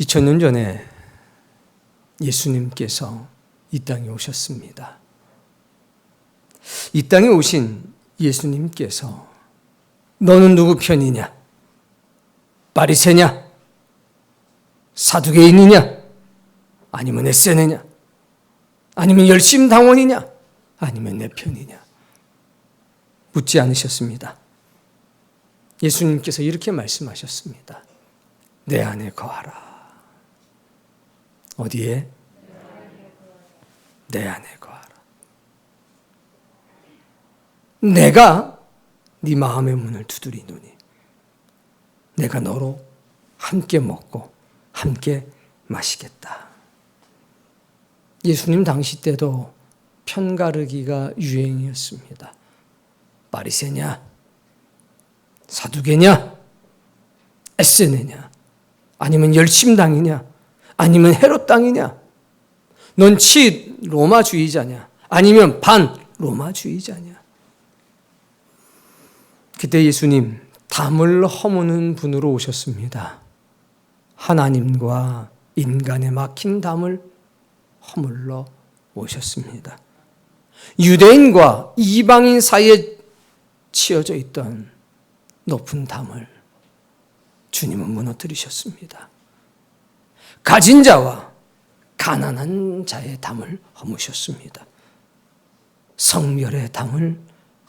2000년 전에 예수님께서 이 땅에 오셨습니다. 이 땅에 오신 예수님께서 너는 누구 편이냐? 바리새냐? 사두개인이냐? 아니면 에세네냐? 아니면 열심당원이냐? 아니면 내 편이냐? 묻지 않으셨습니다. 예수님께서 이렇게 말씀하셨습니다. 내 안에 거하라. 어디에? 내 안에 거하라. 내가 네 마음의 문을 두드리노니 내가 너로 함께 먹고 함께 마시겠다. 예수님 당시 때도 편가르기가 유행이었습니다. 바리새냐? 사두개냐? 에세네냐? 아니면 열심당이냐? 아니면 헤롯 당이냐? 넌 치 로마주의자냐? 아니면 반 로마주의자냐? 그때 예수님 담을 허무는 분으로 오셨습니다. 하나님과 인간에 막힌 담을 허물러 오셨습니다. 유대인과 이방인 사이에 치어져 있던 높은 담을 주님은 무너뜨리셨습니다. 가진 자와 가난한 자의 담을 허무셨습니다. 성멸의 담을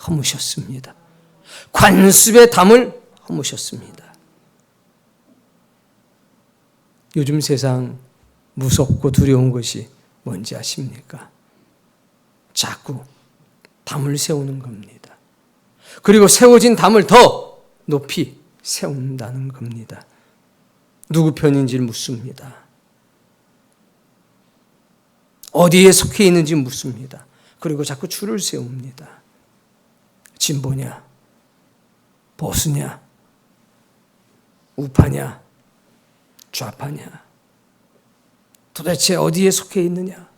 허무셨습니다. 관습의 담을 허무셨습니다. 요즘 세상 무섭고 두려운 것이 뭔지 아십니까? 자꾸 담을 세우는 겁니다. 그리고 세워진 담을 더 높이 세운다는 겁니다. 누구 편인지를 묻습니다. 어디에 속해 있는지 묻습니다. 그리고 자꾸 줄을 세웁니다. 진보냐? 보수냐? 우파냐? 좌파냐? 도대체 어디에 속해 있느냐?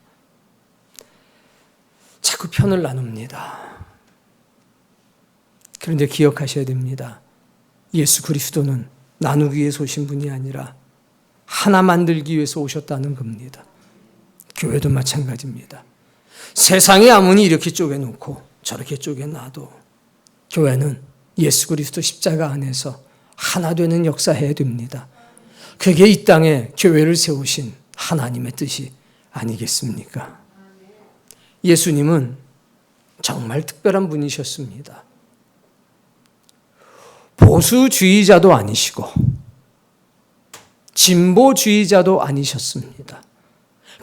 자꾸 편을 나눕니다. 그런데 기억하셔야 됩니다. 예수 그리스도는 나누기 위해서 오신 분이 아니라 하나 만들기 위해서 오셨다는 겁니다. 교회도 마찬가지입니다. 세상에 아무리 이렇게 쪼개놓고 저렇게 쪼개놔도 교회는 예수 그리스도 십자가 안에서 하나 되는 역사해야 됩니다. 그게 이 땅에 교회를 세우신 하나님의 뜻이 아니겠습니까? 예수님은 정말 특별한 분이셨습니다. 보수주의자도 아니시고 진보주의자도 아니셨습니다.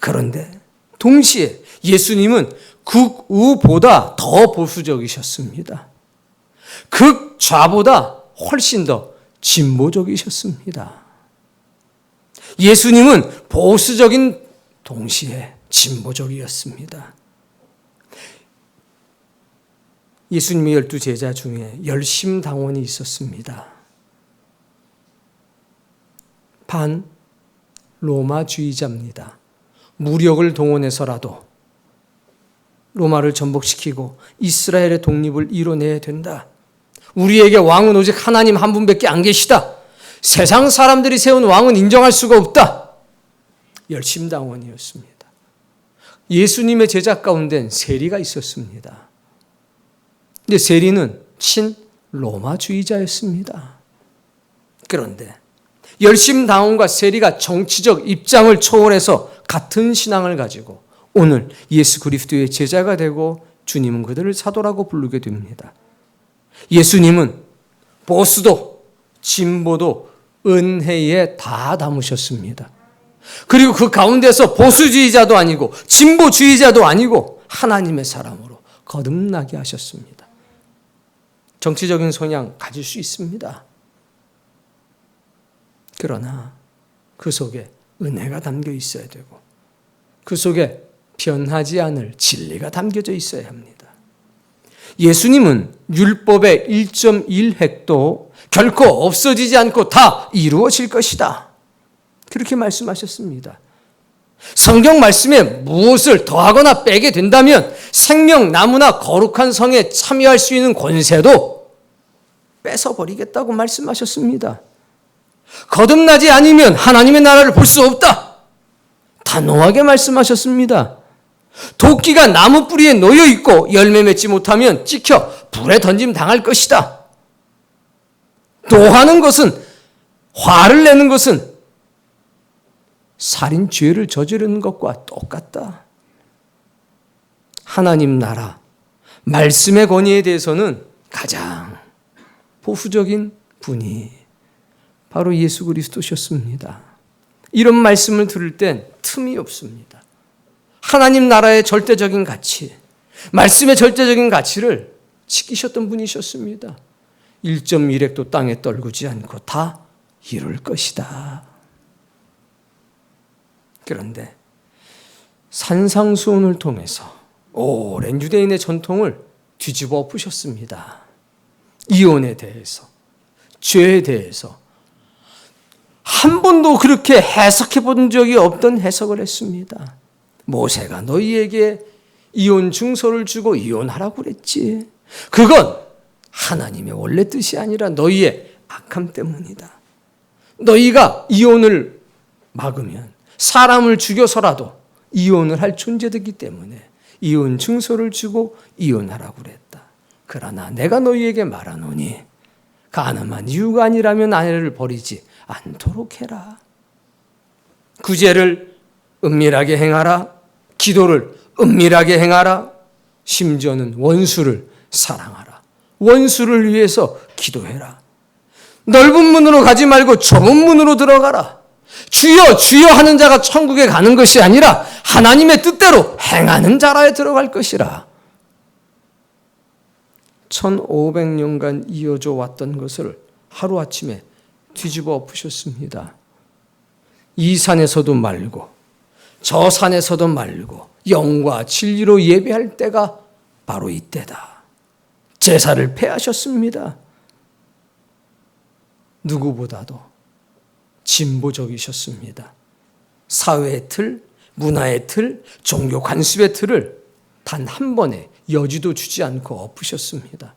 그런데 동시에 예수님은 극우보다 더 보수적이셨습니다. 극좌보다 훨씬 더 진보적이셨습니다. 예수님은 보수적인 동시에 진보적이었습니다. 예수님의 12제자 중에 열심당원이 있었습니다. 반 로마주의자입니다. 무력을 동원해서라도 로마를 전복시키고 이스라엘의 독립을 이뤄내야 된다. 우리에게 왕은 오직 하나님 한 분밖에 안 계시다. 세상 사람들이 세운 왕은 인정할 수가 없다. 열심당원이었습니다. 예수님의 제자 가운데는 세리가 있었습니다. 근데 세리는 친로마주의자였습니다. 그런데 열심당원과 세리가 정치적 입장을 초월해서 같은 신앙을 가지고 오늘 예수 그리스도의 제자가 되고 주님은 그들을 사도라고 부르게 됩니다. 예수님은 보수도 진보도 은혜에 다 담으셨습니다. 그리고 그 가운데서 보수주의자도 아니고 진보주의자도 아니고 하나님의 사람으로 거듭나게 하셨습니다. 정치적인 성향 가질 수 있습니다. 그러나 그 속에 은혜가 담겨 있어야 되고 그 속에 변하지 않을 진리가 담겨져 있어야 합니다. 예수님은 율법의 1.1획도 결코 없어지지 않고 다 이루어질 것이다. 그렇게 말씀하셨습니다. 성경 말씀에 무엇을 더하거나 빼게 된다면 생명나무나 거룩한 성에 참여할 수 있는 권세도 뺏어버리겠다고 말씀하셨습니다. 거듭나지 않으면 하나님의 나라를 볼 수 없다. 단호하게 말씀하셨습니다. 도끼가 나무 뿌리에 놓여 있고 열매 맺지 못하면 찍혀 불에 던짐 당할 것이다. 노하는 것은, 화를 내는 것은 살인 죄를 저지르는 것과 똑같다. 하나님 나라, 말씀의 권위에 대해서는 가장 보수적인 분이 바로 예수 그리스도셨습니다. 이런 말씀을 들을 땐 틈이 없습니다. 하나님 나라의 절대적인 가치, 말씀의 절대적인 가치를 지키셨던 분이셨습니다. 1.1획도 땅에 떨구지 않고 다 이룰 것이다. 그런데 산상수훈을 통해서 오랜 유대인의 전통을 뒤집어 엎으셨습니다. 이혼에 대해서, 죄에 대해서 한 번도 그렇게 해석해 본 적이 없던 해석을 했습니다. 모세가 너희에게 이혼 증서를 주고 이혼하라고 그랬지. 그건 하나님의 원래 뜻이 아니라 너희의 악함 때문이다. 너희가 이혼을 막으면 사람을 죽여서라도 이혼을 할 존재되기 때문에 이혼 증서를 주고 이혼하라고 그랬다. 그러나 내가 너희에게 말하노니 가늠한 이유가 아니라면 아내를 버리지 않도록 해라. 구제를 은밀하게 행하라. 기도를 은밀하게 행하라. 심지어는 원수를 사랑하라. 원수를 위해서 기도해라. 넓은 문으로 가지 말고 좁은 문으로 들어가라. 주여 주여 하는 자가 천국에 가는 것이 아니라 하나님의 뜻대로 행하는 자라에 들어갈 것이라. 1500년간 이어져 왔던 것을 하루아침에 뒤집어 엎으셨습니다. 이 산에서도 말고 저 산에서도 말고 영과 진리로 예배할 때가 바로 이때다. 제사를 폐하셨습니다. 누구보다도 진보적이셨습니다. 사회의 틀, 문화의 틀, 종교 관습의 틀을 단 한 번에 여지도 주지 않고 엎으셨습니다.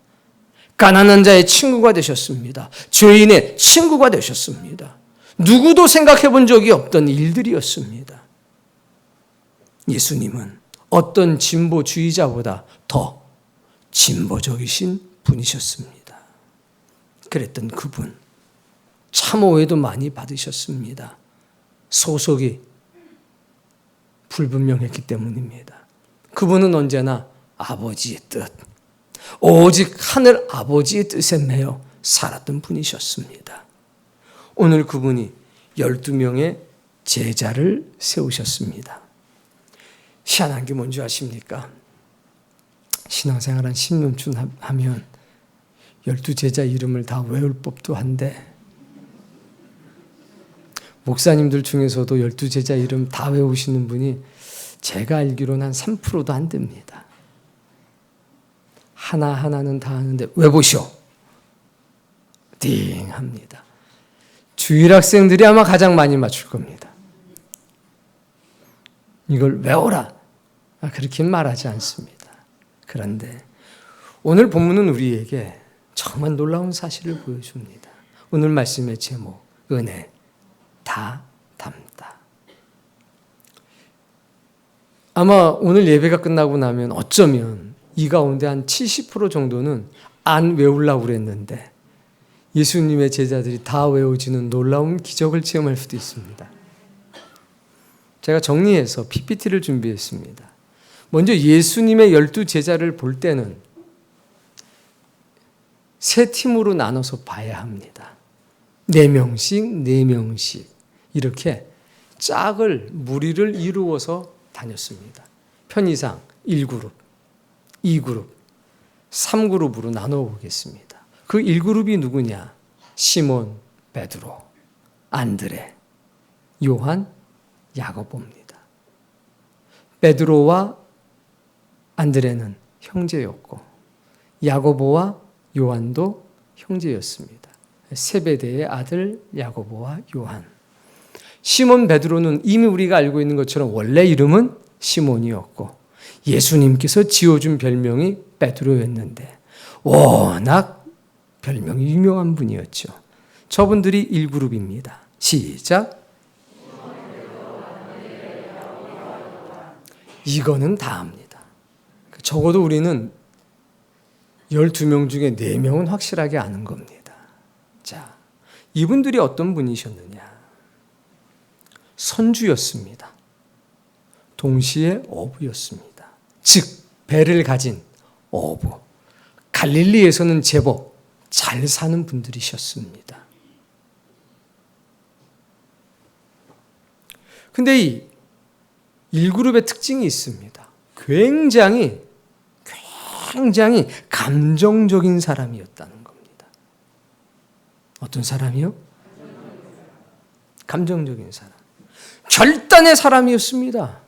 가난한 자의 친구가 되셨습니다. 죄인의 친구가 되셨습니다. 누구도 생각해 본 적이 없던 일들이었습니다. 예수님은 어떤 진보주의자보다 더 진보적이신 분이셨습니다. 그랬던 그분, 참오해도 많이 받으셨습니다. 소속이 불분명했기 때문입니다. 그분은 언제나 아버지의 뜻, 오직 하늘 아버지의 뜻에 매여 살았던 분이셨습니다. 오늘 그분이 12명의 제자를 세우셨습니다. 희한한 게 뭔지 아십니까? 신앙생활 한 10년쯤 하면 12제자 이름을 다 외울 법도 한데 목사님들 중에서도 12제자 이름 다 외우시는 분이 제가 알기로는 한 3%도 안 됩니다. 하나하나는 다 하는데 외보시오. 띵 합니다. 주일학생들이 아마 가장 많이 맞출 겁니다. 이걸 외워라. 그렇게 말하지 않습니다. 그런데 오늘 본문은 우리에게 정말 놀라운 사실을 보여줍니다. 오늘 말씀의 제목, 은혜, 다 담다. 아마 오늘 예배가 끝나고 나면 어쩌면 이 가운데 한 70% 정도는 안 외우려고 그랬는데 예수님의 제자들이 다 외워지는 놀라운 기적을 체험할 수도 있습니다. 제가 정리해서 PPT를 준비했습니다. 먼저 예수님의 12제자를 볼 때는 세 팀으로 나눠서 봐야 합니다. 4명씩 이렇게 짝을 무리를 이루어서 다녔습니다. 편의상 1그룹, 2그룹, 3그룹으로 나눠 보겠습니다. 그 1그룹이 누구냐? 시몬, 베드로, 안드레, 요한, 야고보입니다. 베드로와 안드레는 형제였고 야고보와 요한도 형제였습니다. 세베대의 아들 야고보와 요한. 시몬 베드로는 이미 우리가 알고 있는 것처럼 원래 이름은 시몬이었고 예수님께서 지어준 별명이 베드로였는데 워낙 별명이 유명한 분이었죠. 저분들이 1그룹입니다. 시작. 이거는 다 합니다. 적어도 우리는 12명 중에 4명은 확실하게 아는 겁니다. 자, 이분들이 어떤 분이셨느냐? 선주였습니다. 동시에 어부였습니다. 즉, 배를 가진 어부. 갈릴리에서는 제법 잘 사는 분들이셨습니다. 근데 이 1그룹의 특징이 있습니다. 굉장히 감정적인 사람이었다는 겁니다. 어떤 사람이요? 감정적인 사람. 결단의 사람이었습니다.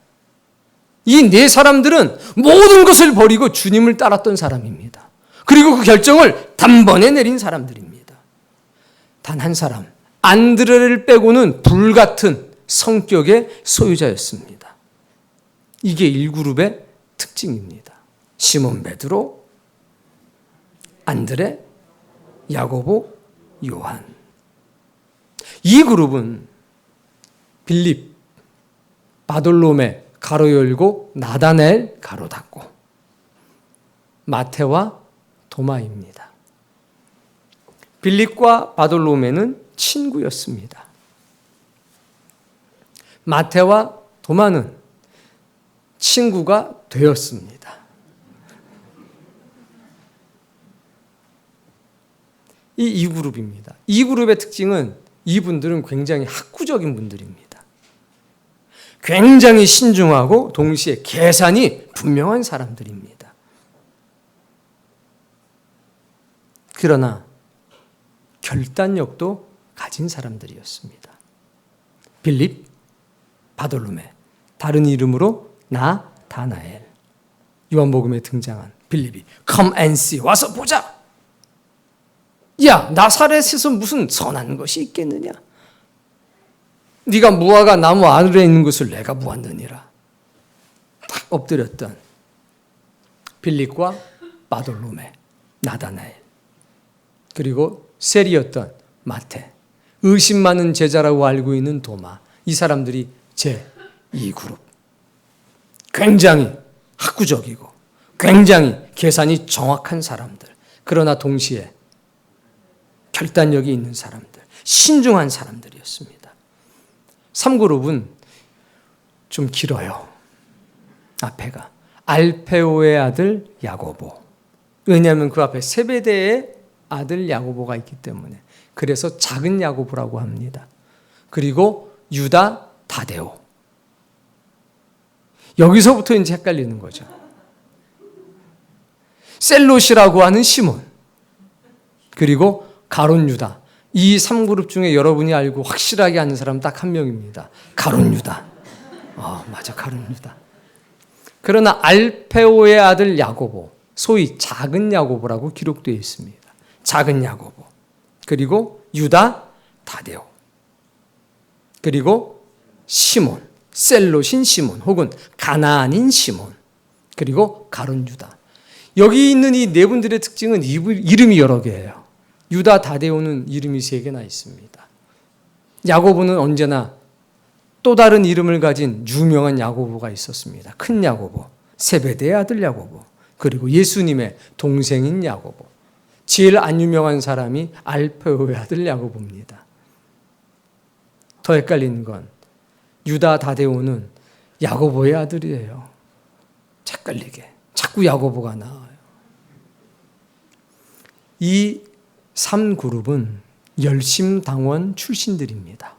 이 네 사람들은 모든 것을 버리고 주님을 따랐던 사람입니다. 그리고 그 결정을 단번에 내린 사람들입니다. 단 한 사람, 안드레를 빼고는 불같은 성격의 소유자였습니다. 이게 1그룹의 특징입니다. 시몬 베드로, 안드레, 야고보, 요한. 이 그룹은 빌립, 바돌로메 가로 열고 나다나엘 가로 닫고, 마테와 도마입니다. 빌립과 바돌로메는 친구였습니다. 마테와 도마는 친구가 되었습니다. 이 2그룹입니다. 2그룹의 특징은 이분들은 굉장히 학구적인 분들입니다. 굉장히 신중하고 동시에 계산이 분명한 사람들입니다. 그러나 결단력도 가진 사람들이었습니다. 빌립, 바돌로메, 다른 이름으로 나다나엘. 요한복음에 등장한 빌립이 Come and see, 와서 보자. 야, 나사렛에서 무슨 선한 것이 있겠느냐? 네가 무화과 나무 아래 있는 것을 내가 보았느니라. 딱 엎드렸던 빌립과 바돌로메, 나다나엘, 그리고 세리였던 마테, 의심 많은 제자라고 알고 있는 도마. 이 사람들이 제2그룹. 굉장히 학구적이고 굉장히 계산이 정확한 사람들. 그러나 동시에 결단력이 있는 사람들, 신중한 사람들이었습니다. 3그룹은 좀 길어요. 앞에가 알페오의 아들 야고보. 왜냐하면 그 앞에 세베대의 아들 야고보가 있기 때문에. 그래서 작은 야고보라고 합니다. 그리고 유다 다데오. 여기서부터 이제 헷갈리는 거죠. 셀롯이라고 하는 시몬. 그리고 가론 유다. 이 3그룹 중에 여러분이 알고 확실하게 아는 사람은 딱 한 명입니다. 가론 유다. 맞아, 가론 유다. 그러나 알페오의 아들 야고보, 소위 작은 야고보라고 기록되어 있습니다. 작은 야고보. 그리고 유다 다데오. 그리고 시몬, 셀롯인 시몬 혹은 가나안인 시몬. 그리고 가론 유다. 여기 있는 이 네 분들의 특징은 이름이 여러 개예요. 유다 다데오는 이름이 3개나 있습니다. 야고보는 언제나 또 다른 이름을 가진 유명한 야고보가 있었습니다. 큰 야고보, 세베대의 아들 야고보, 그리고 예수님의 동생인 야고보. 제일 안 유명한 사람이 알페오의 아들 야고보입니다. 더 헷갈리는 건 유다 다데오는 야고보의 아들이에요. 헷갈리게. 자꾸 야고보가 나와요. 이 3그룹은 열심당원 출신들입니다.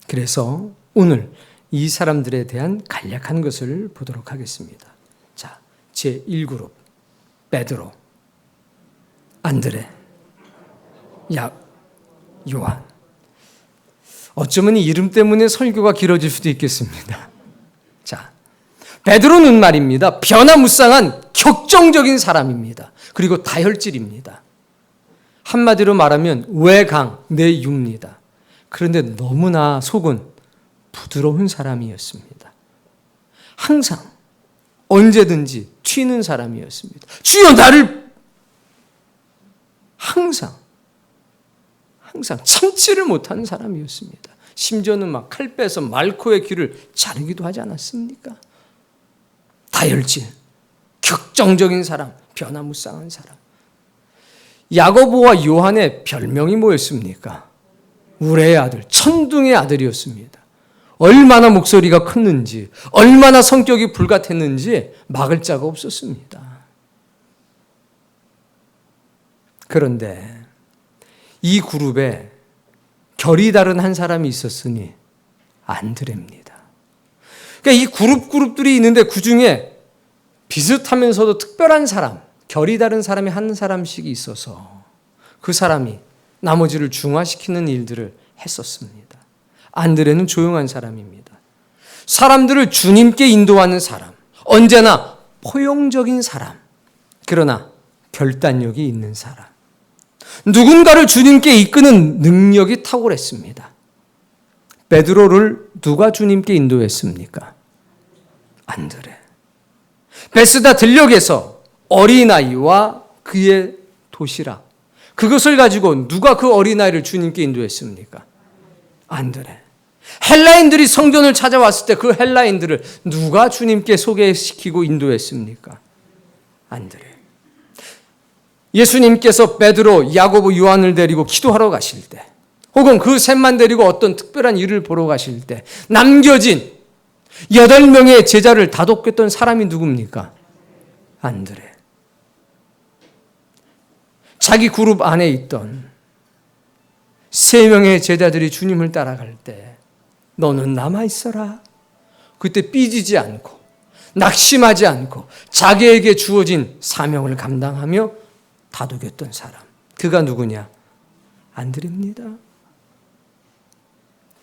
그래서 오늘 이 사람들에 대한 간략한 것을 보도록 하겠습니다. 자, 제1그룹 베드로, 안드레, 요한. 어쩌면 이 이름 때문에 설교가 길어질 수도 있겠습니다. 자, 베드로는 말입니다. 변화무쌍한 격정적인 사람입니다. 그리고 다혈질입니다. 한마디로 말하면 외강, 내유입니다. 그런데 너무나 속은 부드러운 사람이었습니다. 항상 언제든지 튀는 사람이었습니다. 주여 나를 항상 참지를 못하는 사람이었습니다. 심지어는 막 칼 빼서 말코의 귀를 자르기도 하지 않았습니까? 다혈질, 격정적인 사람, 변화무쌍한 사람. 야고보와 요한의 별명이 뭐였습니까? 우레의 아들, 천둥의 아들이었습니다. 얼마나 목소리가 컸는지, 얼마나 성격이 불같았는지 막을 자가 없었습니다. 그런데 이 그룹에 결이 다른 한 사람이 있었으니 안드레입니다. 그러니까 이 그룹들이 있는데 그중에 비슷하면서도 특별한 사람, 결이 다른 사람이 한 사람씩 있어서 그 사람이 나머지를 중화시키는 일들을 했었습니다. 안드레는 조용한 사람입니다. 사람들을 주님께 인도하는 사람, 언제나 포용적인 사람, 그러나 결단력이 있는 사람. 누군가를 주님께 이끄는 능력이 탁월했습니다. 베드로를 누가 주님께 인도했습니까? 안드레. 베스다 들녘에서 어린아이와 그의 도시락, 그것을 가지고 누가 그 어린아이를 주님께 인도했습니까? 안드레. 헬라인들이 성전을 찾아왔을 때 그 헬라인들을 누가 주님께 소개시키고 인도했습니까? 안드레. 예수님께서 베드로, 야고보, 요한을 데리고 기도하러 가실 때, 혹은 그 셋만 데리고 어떤 특별한 일을 보러 가실 때 남겨진 8명의 제자를 다독였던 사람이 누굽니까? 안드레. 자기 그룹 안에 있던 3명의 제자들이 주님을 따라갈 때 너는 남아있어라. 그때 삐지지 않고 낙심하지 않고 자기에게 주어진 사명을 감당하며 다독였던 사람. 그가 누구냐? 안드레입니다.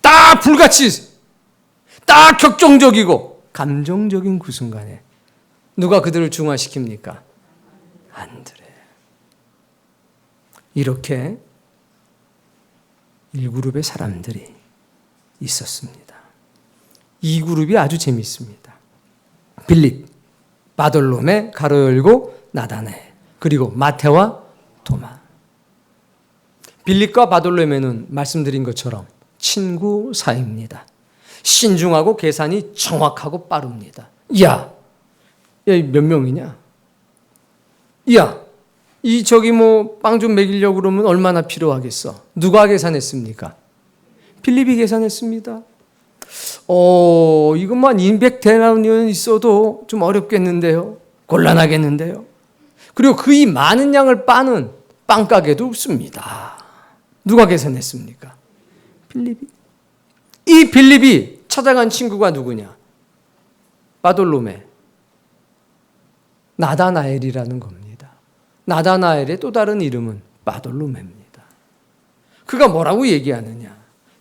딱 불같이 딱 격정적이고 감정적인 그 순간에 누가 그들을 중화시킵니까? 안드레. 이렇게 1그룹의 사람들이 있었습니다. 2그룹이 아주 재미있습니다. 빌립, 바돌로메, 가로 열고 나다나엘, 그리고 마테와 도마. 빌립과 바돌로메는 말씀드린 것처럼 친구 사이입니다. 신중하고 계산이 정확하고 빠릅니다. 야, 몇 명이냐? 야, 빵 좀 먹이려고 그러면 얼마나 필요하겠어? 누가 계산했습니까? 빌립이 계산했습니다. 이것만 200데나리온 있어도 좀 어렵겠는데요. 곤란하겠는데요. 그리고 그 이 많은 양을 빠는 빵가게도 없습니다. 누가 계산했습니까? 빌립이. 이 빌립이 찾아간 친구가 누구냐? 바돌로메, 나다나엘이라는 겁니다. 나다나엘의 또 다른 이름은 바돌로메입니다. 그가 뭐라고 얘기하느냐?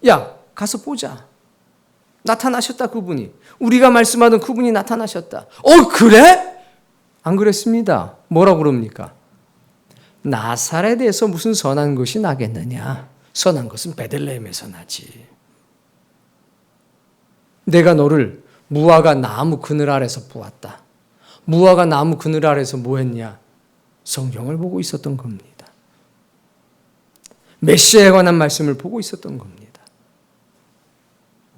야, 가서 보자. 나타나셨다, 그분이. 우리가 말씀하던 그분이 나타나셨다. 그래? 안 그랬습니다. 뭐라고 그럽니까? 나사렛에서 무슨 선한 것이 나겠느냐? 선한 것은 베들레헴에서 나지. 내가 너를 무화과 나무 그늘 아래서 보았다. 무화과 나무 그늘 아래서 뭐 했냐? 성경을 보고 있었던 겁니다. 메시아에 관한 말씀을 보고 있었던 겁니다.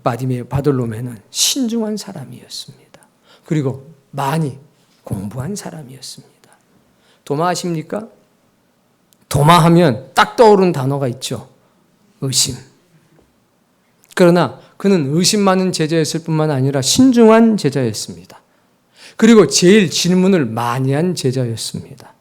바돌로메는 신중한 사람이었습니다. 그리고 많이 공부한 사람이었습니다. 도마 아십니까? 도마하면 딱 떠오르는 단어가 있죠. 의심. 그러나 그는 의심 많은 제자였을 뿐만 아니라 신중한 제자였습니다. 그리고 제일 질문을 많이 한 제자였습니다.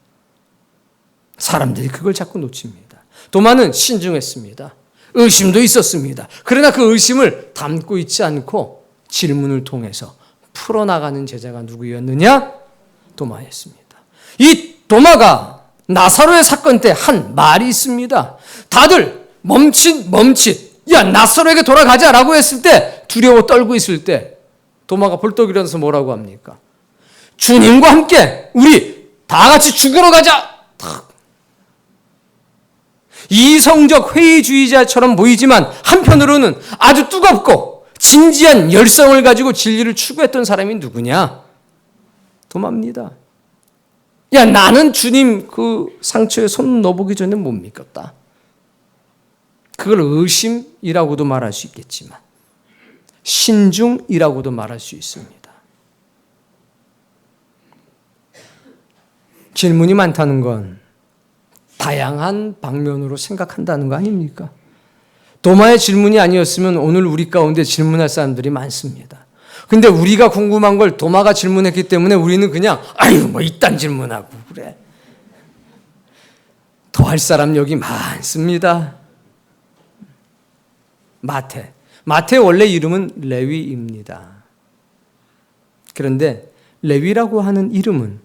사람들이 그걸 자꾸 놓칩니다. 도마는 신중했습니다. 의심도 있었습니다. 그러나 그 의심을 담고 있지 않고 질문을 통해서 풀어나가는 제자가 누구였느냐? 도마였습니다. 이 도마가 나사로의 사건 때 한 말이 있습니다. 다들 멈칫. 야, 나사로에게 돌아가자라고 했을 때, 두려워 떨고 있을 때 도마가 벌떡 일어나서 뭐라고 합니까? 주님과 함께 우리 다 같이 죽으러 가자. 이성적 회의주의자처럼 보이지만 한편으로는 아주 뜨겁고 진지한 열성을 가지고 진리를 추구했던 사람이 누구냐? 도마입니다. 야, 나는 주님 그 상처에 손 넣어보기 전에 못 믿겠다. 그걸 의심이라고도 말할 수 있겠지만 신중이라고도 말할 수 있습니다. 질문이 많다는 건 다양한 방면으로 생각한다는 거 아닙니까? 도마의 질문이 아니었으면 오늘 우리 가운데 질문할 사람들이 많습니다. 근데 우리가 궁금한 걸 도마가 질문했기 때문에 우리는 그냥 아유 뭐 이딴 질문하고 그래. 더 할 사람 여기 많습니다. 마태의 원래 이름은 레위입니다. 그런데 레위라고 하는 이름은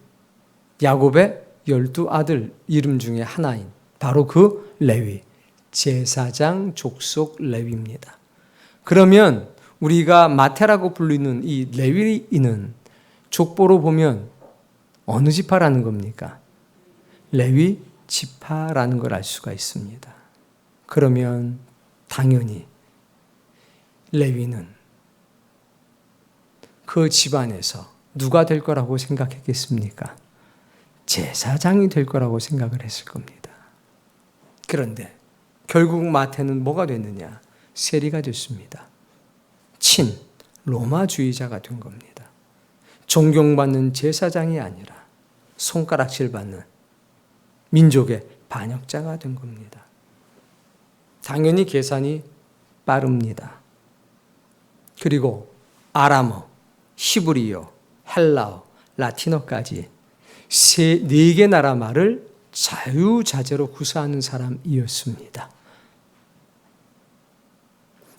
야곱의 12아들 이름 중에 하나인 바로 그 레위, 제사장 족속 레위입니다. 그러면 우리가 마태라고 불리는 이 레위인은 족보로 보면 어느 지파라는 겁니까? 레위 지파라는 걸 알 수가 있습니다. 그러면 당연히 레위는 그 집안에서 누가 될 거라고 생각했겠습니까? 제사장이 될 거라고 생각을 했을 겁니다. 그런데 결국 마태는 뭐가 됐느냐? 세리가 됐습니다. 로마주의자가 된 겁니다. 존경받는 제사장이 아니라 손가락질 받는 민족의 반역자가 된 겁니다. 당연히 계산이 빠릅니다. 그리고 아람어, 히브리어, 헬라어, 라틴어까지 4개 나라 말을 자유자재로 구사하는 사람이었습니다.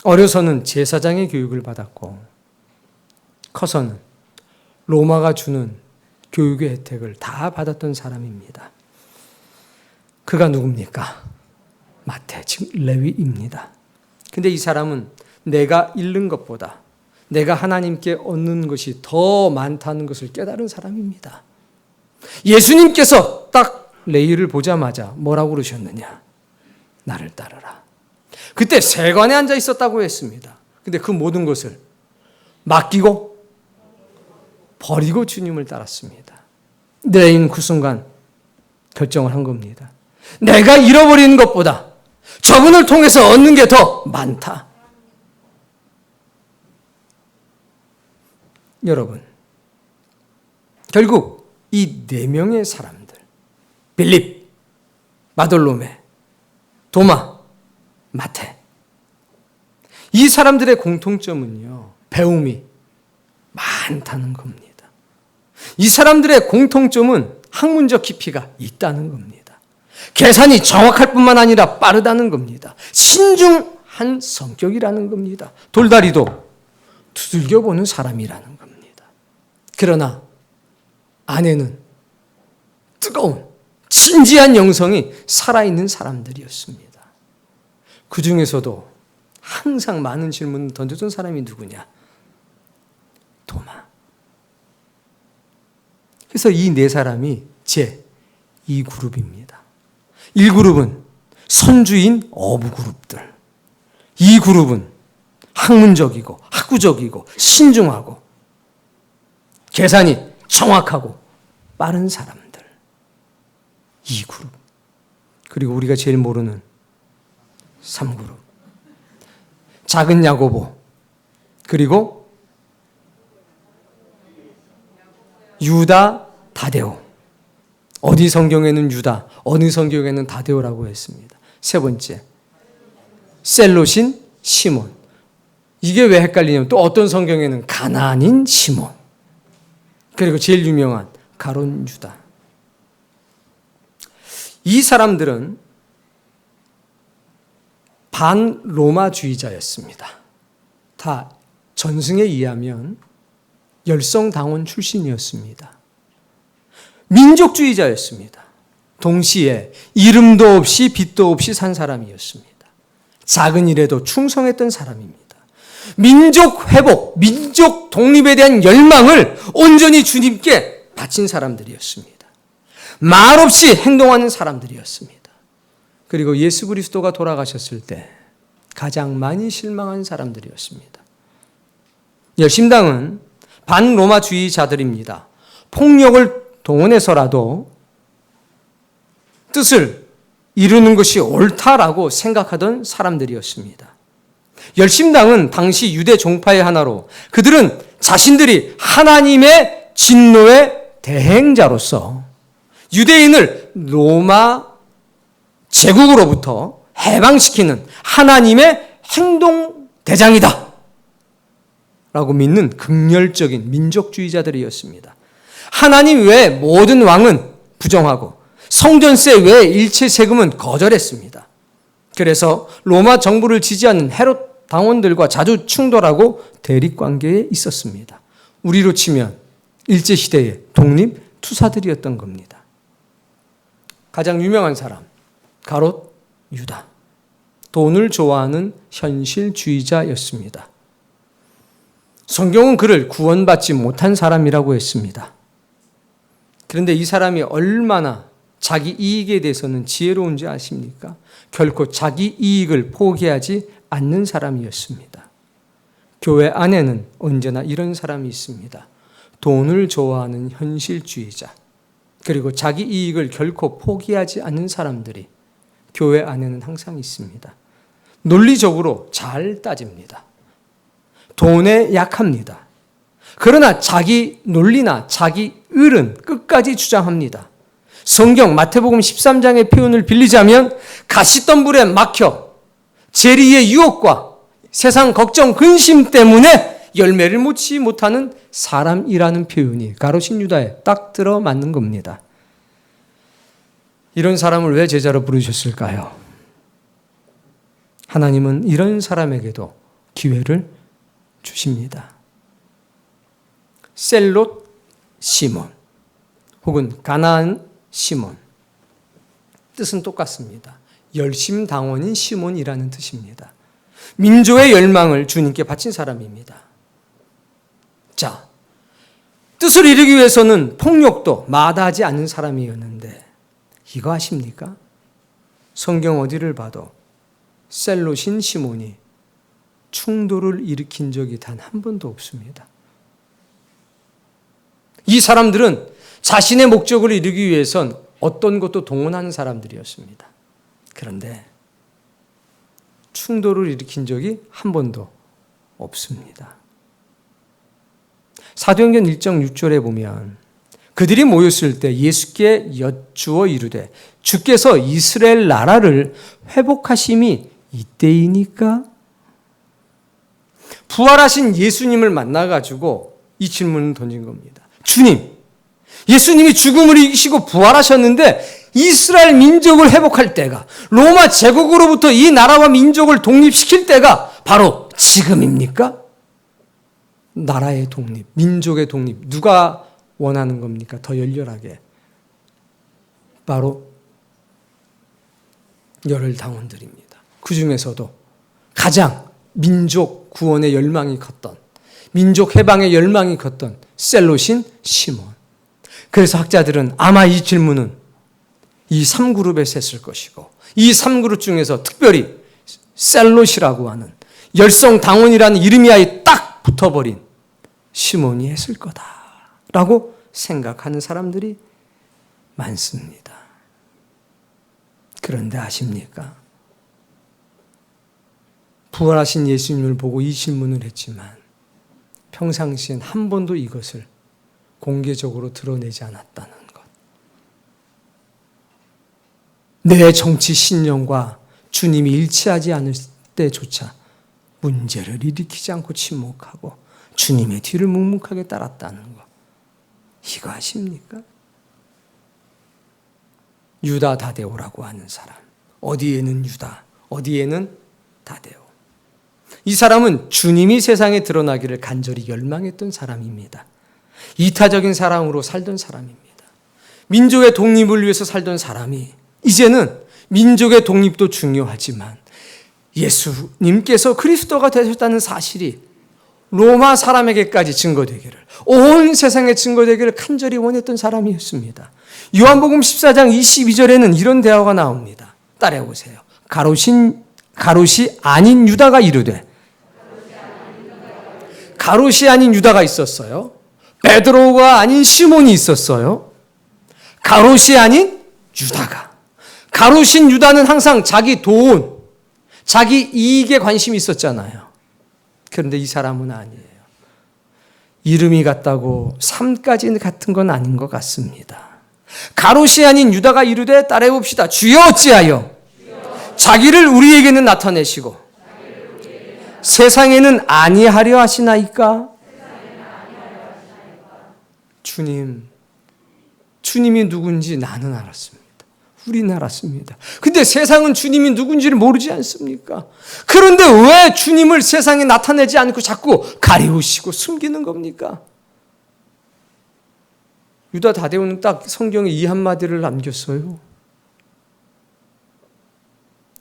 어려서는 제사장의 교육을 받았고 커서는 로마가 주는 교육의 혜택을 다 받았던 사람입니다. 그가 누굽니까? 마태, 즉 레위입니다. 근데 이 사람은 내가 잃는 것보다 내가 하나님께 얻는 것이 더 많다는 것을 깨달은 사람입니다. 예수님께서 딱 레위를 보자마자 뭐라고 그러셨느냐? 나를 따르라. 그때 세관에 앉아 있었다고 했습니다. 근데 그 모든 것을 맡기고 버리고 주님을 따랐습니다. 레위는 그 순간 결정을 한 겁니다. 내가 잃어버리는 것보다 저분을 통해서 얻는 게 더 많다. 여러분, 결국 이 4명의 사람들, 빌립, 바돌로메, 도마, 마태, 이 사람들의 공통점은요, 배움이 많다는 겁니다. 이 사람들의 공통점은 학문적 깊이가 있다는 겁니다. 계산이 정확할 뿐만 아니라 빠르다는 겁니다. 신중한 성격이라는 겁니다. 돌다리도 두들겨보는 사람이라는 겁니다. 그러나 안에는 뜨거운 진지한 영성이 살아있는 사람들이었습니다. 그 중에서도 항상 많은 질문을 던져준 사람이 누구냐? 도마. 그래서 이 4사람이 제 2그룹입니다. 1그룹은 선주인 어부그룹들. 2그룹은 학문적이고 학구적이고 신중하고 계산이 정확하고 빠른 사람들. 2그룹. 그리고 우리가 제일 모르는 3그룹. 작은 야고보. 그리고 유다, 다데오. 어디 성경에는 유다, 어느 성경에는 다데오라고 했습니다. 3번째, 셀롯인 시몬. 이게 왜 헷갈리냐면 또 어떤 성경에는 가나안인 시몬. 그리고 제일 유명한 가룟 유다. 이 사람들은 반로마주의자였습니다. 다 전승에 의하면 열성당원 출신이었습니다. 민족주의자였습니다. 동시에 이름도 없이 빛도 없이 산 사람이었습니다. 작은 일에도 충성했던 사람입니다. 민족 회복, 민족 독립에 대한 열망을 온전히 주님께 바친 사람들이었습니다. 말없이 행동하는 사람들이었습니다. 그리고 예수 그리스도가 돌아가셨을 때 가장 많이 실망한 사람들이었습니다. 열심당은 반로마주의자들입니다. 폭력을 동원해서라도 뜻을 이루는 것이 옳다라고 생각하던 사람들이었습니다. 열심당은 당시 유대 종파의 하나로 그들은 자신들이 하나님의 진노의 대행자로서 유대인을 로마 제국으로부터 해방시키는 하나님의 행동대장이다 라고 믿는 극렬적인 민족주의자들이었습니다. 하나님 외의 모든 왕은 부정하고 성전세 외의 일체 세금은 거절했습니다. 그래서 로마 정부를 지지하는 헤롯 당원들과 자주 충돌하고 대립관계에 있었습니다. 우리로 치면 일제시대의 독립투사들이었던 겁니다. 가장 유명한 사람, 가롯 유다. 돈을 좋아하는 현실주의자였습니다. 성경은 그를 구원받지 못한 사람이라고 했습니다. 그런데 이 사람이 얼마나 자기 이익에 대해서는 지혜로운지 아십니까? 결코 자기 이익을 포기하지 않는 사람이었습니다. 교회 안에는 언제나 이런 사람이 있습니다. 돈을 좋아하는 현실주의자, 그리고 자기 이익을 결코 포기하지 않는 사람들이 교회 안에는 항상 있습니다. 논리적으로 잘 따집니다. 돈에 약합니다. 그러나 자기 논리나 자기 을은 끝까지 주장합니다. 성경 마태복음 13장의 표현을 빌리자면 가시덤불에 막혀 재리의 유혹과 세상 걱정 근심 때문에 열매를 맺지 못하는 사람이라는 표현이 가롯인 유다에 딱 들어맞는 겁니다. 이런 사람을 왜 제자로 부르셨을까요? 하나님은 이런 사람에게도 기회를 주십니다. 셀롯 시몬 혹은 가나안 시몬, 뜻은 똑같습니다. 열심당원인 시몬이라는 뜻입니다. 민족의 열망을 주님께 바친 사람입니다. 자, 뜻을 이루기 위해서는 폭력도 마다하지 않는 사람이었는데 이거 아십니까? 성경 어디를 봐도 셀롯인 시몬이 충돌을 일으킨 적이 단 한 번도 없습니다. 이 사람들은 자신의 목적을 이루기 위해선 어떤 것도 동원하는 사람들이었습니다. 그런데 충돌을 일으킨 적이 한 번도 없습니다. 사도행전 1장 6절에 보면 그들이 모였을 때 예수께 여쭈어 이르되 주께서 이스라엘 나라를 회복하심이 이때이니까? 부활하신 예수님을 만나가지고 이 질문을 던진 겁니다. 주님, 예수님이 죽음을 이기시고 부활하셨는데 이스라엘 민족을 회복할 때가, 로마 제국으로부터 이 나라와 민족을 독립시킬 때가 바로 지금입니까? 나라의 독립, 민족의 독립, 누가 원하는 겁니까? 더 열렬하게. 바로 열혈 당원들입니다. 그 중에서도 가장 민족 구원의 열망이 컸던, 민족 해방의 열망이 컸던 셀롯인 시몬. 그래서 학자들은 아마 이 질문은 이 3그룹에 셌을 것이고, 이 3그룹 중에서 특별히 셀롯이라고 하는 열성당원이라는 이름이 아예 딱 붙어버린 시몬이 했을 거다라고 생각하는 사람들이 많습니다. 그런데 아십니까? 부활하신 예수님을 보고 이 질문을 했지만 평상시엔 한 번도 이것을 공개적으로 드러내지 않았다는 것. 내 정치 신념과 주님이 일치하지 않을 때조차 문제를 일으키지 않고 침묵하고 주님의 뒤를 묵묵하게 따랐다는 것. 이거 아십니까? 유다 다데오라고 하는 사람. 어디에는 유다, 어디에는 다데오. 이 사람은 주님이 세상에 드러나기를 간절히 열망했던 사람입니다. 이타적인 사랑으로 살던 사람입니다. 민족의 독립을 위해서 살던 사람이 이제는 민족의 독립도 중요하지만 예수님께서 그리스도가 되셨다는 사실이 로마 사람에게까지 증거되기를, 온 세상에 증거되기를 간절히 원했던 사람이었습니다. 요한복음 14장 22절에는 이런 대화가 나옵니다. 따라해보세요. 가롯이 아닌 유다가 이르되, 가롯이 아닌 유다가 있었어요. 베드로가 아닌 시몬이 있었어요. 가롯이 아닌 유다가. 가룟신 유다는 항상 자기 돈, 자기 이익에 관심이 있었잖아요. 그런데 이 사람은 아니에요. 이름이 같다고 삶까지 같은 건 아닌 것 같습니다. 가롯이 아닌 유다가 이르되 따라해봅시다. 주여 어찌하여 자기를 우리에게는 나타내시고 세상에는 아니하려 하시나이까? 주님이 누군지 나는 알았습니다. 우리는 알았습니다. 근데 세상은 주님이 누군지를 모르지 않습니까? 그런데 왜 주님을 세상에 나타내지 않고 자꾸 가리우시고 숨기는 겁니까? 유다 다데오는 딱 성경에 이 한마디를 남겼어요.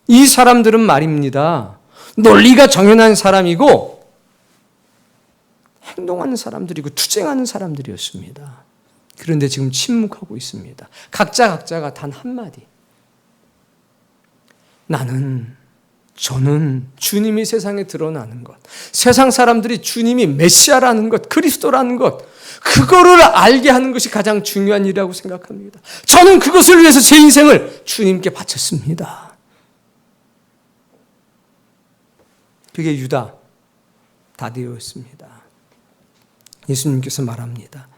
이 사람들은 말입니다. 논리가 정연한 사람이고 행동하는 사람들이고 투쟁하는 사람들이었습니다. 그런데 지금 침묵하고 있습니다. 각자가 단 한마디. 저는 주님이 세상에 드러나는 것, 세상 사람들이 주님이 메시아라는 것, 그리스도라는 것, 그거를 알게 하는 것이 가장 중요한 일이라고 생각합니다. 저는 그것을 위해서 제 인생을 주님께 바쳤습니다. 그게 유다 다데오였습니다. 예수님께서 말합니다.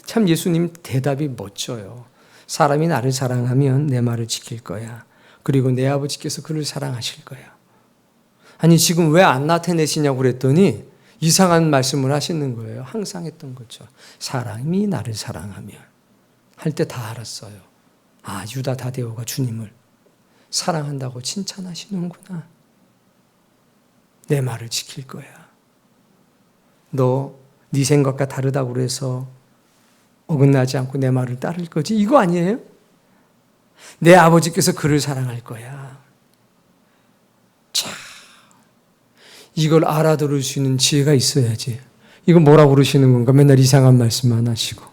참 예수님 대답이 멋져요. 사람이 나를 사랑하면 내 말을 지킬 거야. 그리고 내 아버지께서 그를 사랑하실 거야. 아니 지금 왜 안 나타내시냐고 그랬더니 이상한 말씀을 하시는 거예요. 항상 했던 거죠. 사람이 나를 사랑하면 할 때 다 알았어요. 유다 다데오가 주님을 사랑한다고 칭찬하시는구나. 내 말을 지킬 거야. 너 네 생각과 다르다고 그래서 어긋나지 않고 내 말을 따를 거지? 이거 아니에요? 내 아버지께서 그를 사랑할 거야. 자, 이걸 알아들을 수 있는 지혜가 있어야지. 이거 뭐라고 그러시는 건가? 맨날 이상한 말씀만 하시고.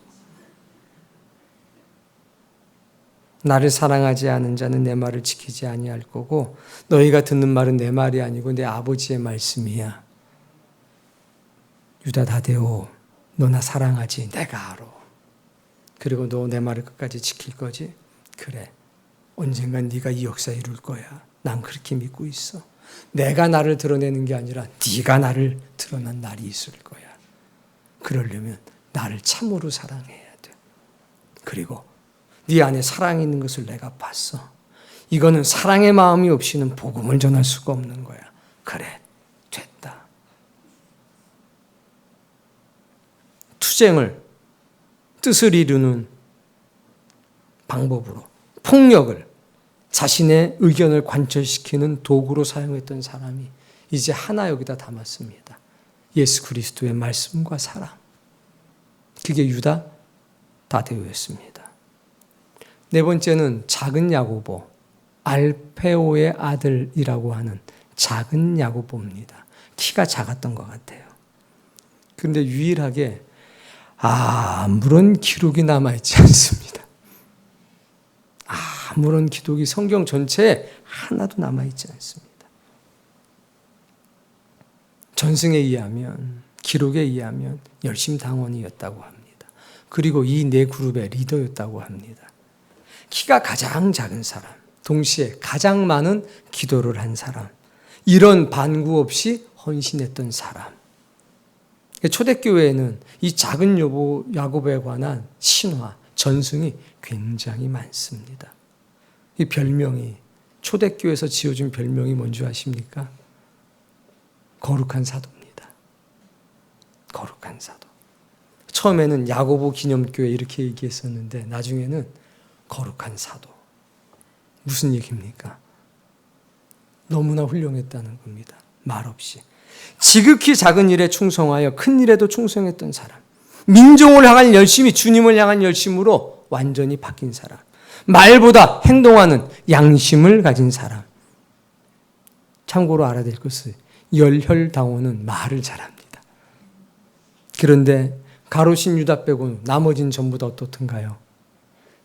나를 사랑하지 않은 자는 내 말을 지키지 아니할 거고 너희가 듣는 말은 내 말이 아니고 내 아버지의 말씀이야. 유다 다데오, 너 나 사랑하지? 내가 알아. 그리고 너 내 말을 끝까지 지킬 거지? 그래. 언젠간 네가 이 역사 이룰 거야. 난 그렇게 믿고 있어. 내가 나를 드러내는 게 아니라 네가 나를 드러난 날이 있을 거야. 그러려면 나를 참으로 사랑해야 돼. 그리고 네 안에 사랑이 있는 것을 내가 봤어. 이거는 사랑의 마음이 없이는 복음을 전할 수가 없는 거야. 그래, 됐다. 투쟁을, 뜻을 이루는 방법으로 폭력을 자신의 의견을 관철시키는 도구로 사용했던 사람이 이제 하나 여기다 담았습니다. 예수 그리스도의 말씀과 사랑. 그게 유다 다데오였습니다. 네 번째는 작은 야고보, 알페오의 아들이라고 하는 작은 야고보입니다. 키가 작았던 것 같아요. 그런데 유일하게 아무런 기록이 남아있지 않습니다. 아무런 기록이 성경 전체에 하나도 남아있지 않습니다. 전승에 의하면, 기록에 의하면 열심당원이었다고 합니다. 그리고 이 네 그룹의 리더였다고 합니다. 키가 가장 작은 사람, 동시에 가장 많은 기도를 한 사람, 이런 반구 없이 헌신했던 사람. 초대교회에는 이 작은 야고보에 관한 신화, 전승이 굉장히 많습니다. 이 별명이, 초대교회에서 지어준 별명이 뭔지 아십니까? 거룩한 사도입니다. 거룩한 사도. 처음에는 야고보 기념교회 이렇게 얘기했었는데 나중에는 거룩한 사도. 무슨 얘기입니까? 너무나 훌륭했다는 겁니다. 말없이. 지극히 작은 일에 충성하여 큰 일에도 충성했던 사람. 민족을 향한 열심이 주님을 향한 열심으로 완전히 바뀐 사람. 말보다 행동하는 양심을 가진 사람. 참고로 알아야 될 것은 열혈당원은 말을 잘합니다. 그런데 가롯인 유다 빼고 나머지는 전부 다 어떻든가요?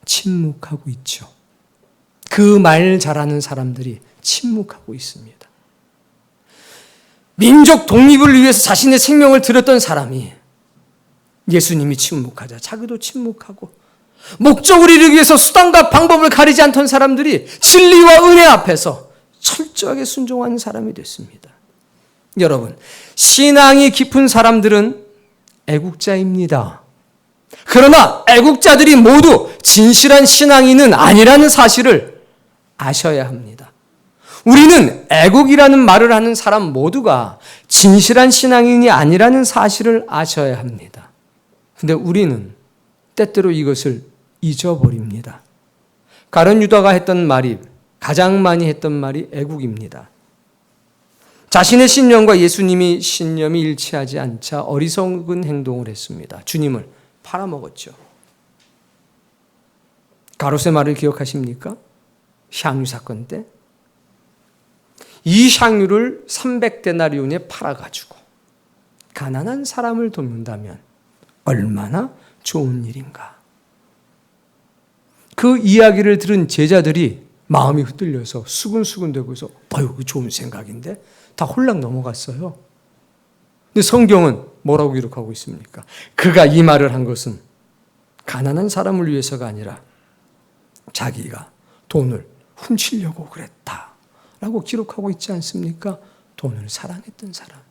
침묵하고 있죠. 그 말 잘하는 사람들이 침묵하고 있습니다. 민족 독립을 위해서 자신의 생명을 들였던 사람이 예수님이 침묵하자 자기도 침묵하고 목적을 이루기 위해서 수단과 방법을 가리지 않던 사람들이 진리와 은혜 앞에서 철저하게 순종하는 사람이 됐습니다. 여러분, 신앙이 깊은 사람들은 애국자입니다. 그러나 애국자들이 모두 진실한 신앙인은 아니라는 사실을 아셔야 합니다. 우리는 애국이라는 말을 하는 사람 모두가 진실한 신앙인이 아니라는 사실을 아셔야 합니다. 근데 우리는 때때로 이것을 잊어버립니다. 가룟 유다가 했던 말이, 가장 많이 했던 말이 애국입니다. 자신의 신념과 예수님이 신념이 일치하지 않자 어리석은 행동을 했습니다. 주님을 팔아먹었죠. 가롯의 말을 기억하십니까? 향유 사건 때 이 향유를 300데나리온에 팔아가지고 가난한 사람을 돕는다면 얼마나 좋은 일인가. 그 이야기를 들은 제자들이 마음이 흔들려서 수근수근대고서 아유, 좋은 생각인데 다 홀랑 넘어갔어요. 근데 성경은 뭐라고 기록하고 있습니까? 그가 이 말을 한 것은 가난한 사람을 위해서가 아니라 자기가 돈을 훔치려고 그랬다 라고 기록하고 있지 않습니까? 돈을 사랑했던 사람.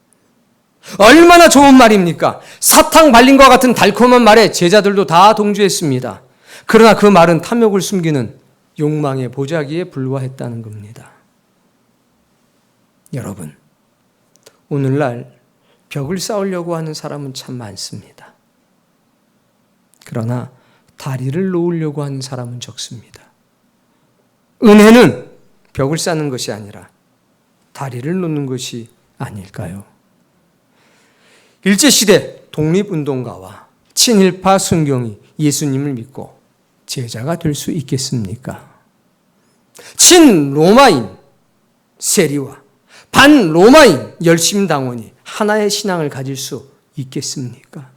얼마나 좋은 말입니까? 사탕 발림과 같은 달콤한 말에 제자들도 다 동조했습니다. 그러나 그 말은 탐욕을 숨기는 욕망의 보자기에 불과했다는 겁니다. 여러분, 오늘날 벽을 쌓으려고 하는 사람은 참 많습니다. 그러나 다리를 놓으려고 하는 사람은 적습니다. 은혜는 벽을 쌓는 것이 아니라 다리를 놓는 것이 아닐까요? 일제시대 독립운동가와 친일파 순경이 예수님을 믿고 제자가 될 수 있겠습니까? 친로마인 세리와 반로마인 열심당원이 하나의 신앙을 가질 수 있겠습니까?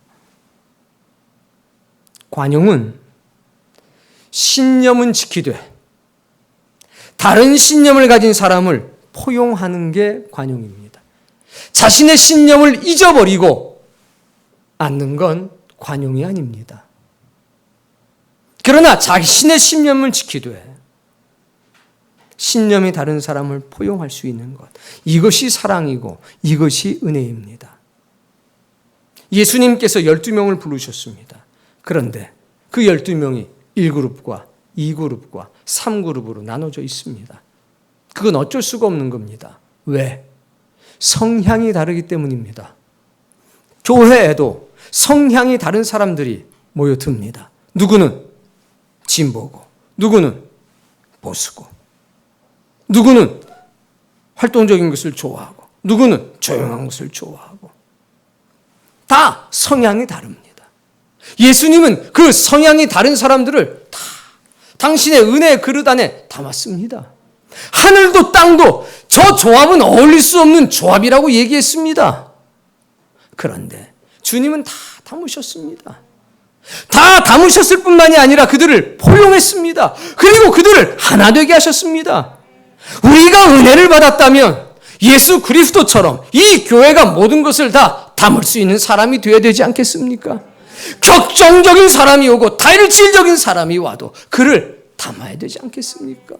관용은 신념은 지키되 다른 신념을 가진 사람을 포용하는 게 관용입니다. 자신의 신념을 잊어버리고 않는 건 관용이 아닙니다. 그러나 자신의 신념을 지키되 신념이 다른 사람을 포용할 수 있는 것, 이것이 사랑이고 이것이 은혜입니다. 예수님께서 12명을 부르셨습니다. 그런데 그 12명이 1그룹과 2그룹과 3그룹으로 나눠져 있습니다. 그건 어쩔 수가 없는 겁니다. 왜? 성향이 다르기 때문입니다. 교회에도 성향이 다른 사람들이 모여듭니다. 누구는 진보고, 누구는 보수고, 누구는 활동적인 것을 좋아하고, 누구는 조용한 것을 좋아하고, 다 성향이 다릅니다. 예수님은 그 성향이 다른 사람들을 다 당신의 은혜의 그릇 안에 담았습니다. 하늘도 땅도 저 조합은 어울릴 수 없는 조합이라고 얘기했습니다. 그런데 주님은 다 담으셨습니다. 다 담으셨을 뿐만이 아니라 그들을 포용했습니다. 그리고 그들을 하나 되게 하셨습니다. 우리가 은혜를 받았다면 예수 그리스도처럼 이 교회가 모든 것을 다 담을 수 있는 사람이 되어야 되지 않겠습니까? 격정적인 사람이 오고 다혈질적인 사람이 와도 그를 담아야 되지 않겠습니까?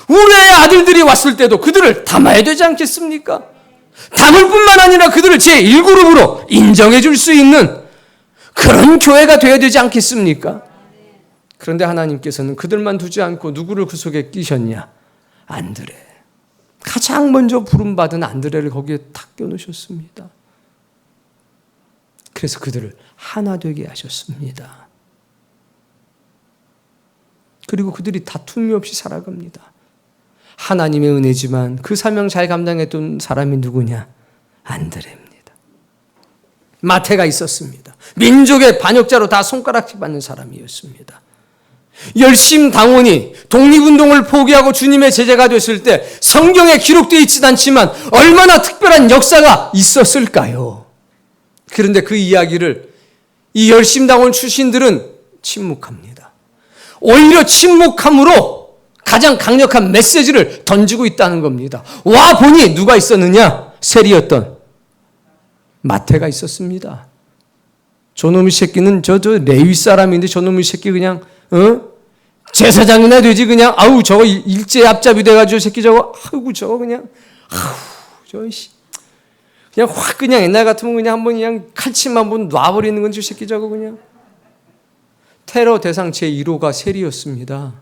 우리의 아들들이 왔을 때도 그들을 담아야 되지 않겠습니까? 담을 뿐만 아니라 그들을 제1그룹으로 인정해 줄 수 있는 그런 교회가 되어야 되지 않겠습니까? 그런데 하나님께서는 그들만 두지 않고 누구를 그 속에 끼셨냐? 안드레. 가장 먼저 부름받은 안드레를 거기에 탁 껴놓으셨습니다. 그래서 그들을 하나 되게 하셨습니다. 그리고 그들이 다툼이 없이 살아갑니다. 하나님의 은혜지만 그 사명 잘 감당했던 사람이 누구냐? 안드레입니다. 마태가 있었습니다. 민족의 반역자로 다 손가락질 받는 사람이었습니다. 열심당원이 독립운동을 포기하고 주님의 제자가 됐을 때 성경에 기록되어 있지는 않지만 얼마나 특별한 역사가 있었을까요? 그런데 그 이야기를 이 열심당원 출신들은 침묵합니다. 오히려 침묵함으로 가장 강력한 메시지를 던지고 있다는 겁니다. 와 보니 누가 있었느냐? 세리였던 마태가 있었습니다. 저놈의 새끼는 저 레위 사람인데 저놈의 새끼 그냥 제사장이나 되지 그냥. 아우 저거 일제 앞잡이 돼가지고 새끼 저거 아이고 저거 그냥 아우 저씨 그냥 확 그냥 옛날 같으면 그냥 한번 그냥 칼침 한번 놔버리는 건지 새끼 저거 그냥. 테러 대상 제1호가 세리였습니다.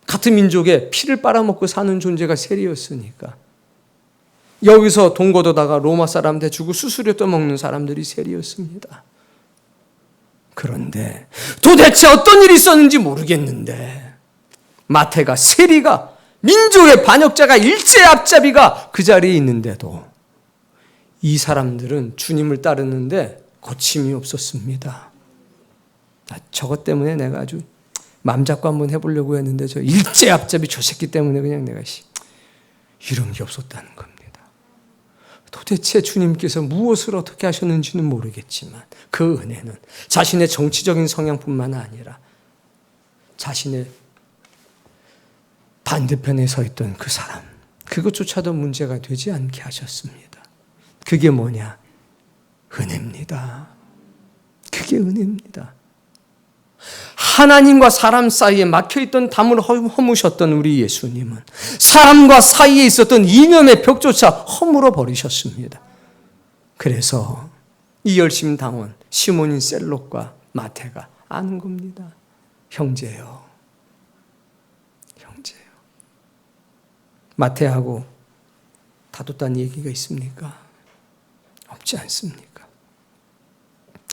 같은 민족의 피를 빨아먹고 사는 존재가 세리였으니까. 여기서 돈 걷어다가 로마 사람한테 주고 수수료 떠먹는 사람들이 세리였습니다. 그런데 도대체 어떤 일이 있었는지 모르겠는데 마태가 세리가 민족의 반역자가 일제 앞잡이가 그 자리에 있는데도 이 사람들은 주님을 따르는데 거침이 없었습니다. 저것 때문에 내가 아주 맘 잡고 한번 해보려고 했는데 저 일제 앞잡이 저 새끼 때문에 그냥 내가 이런 게 없었다는 겁니다. 도대체 주님께서 무엇을 어떻게 하셨는지는 모르겠지만 그 은혜는 자신의 정치적인 성향뿐만 아니라 자신의 반대편에 서 있던 그 사람, 그것조차도 문제가 되지 않게 하셨습니다. 그게 뭐냐? 은혜입니다. 그게 은혜입니다. 하나님과 사람 사이에 막혀있던 담을 허무셨던 우리 예수님은 사람과 사이에 있었던 이념의 벽조차 허물어 버리셨습니다. 그래서 이 열심당원 시몬인 셀롯과 마태가 아는 겁니다. 형제요. 형제요. 마태하고 다퉜다는 얘기가 있습니까? 없지 않습니까?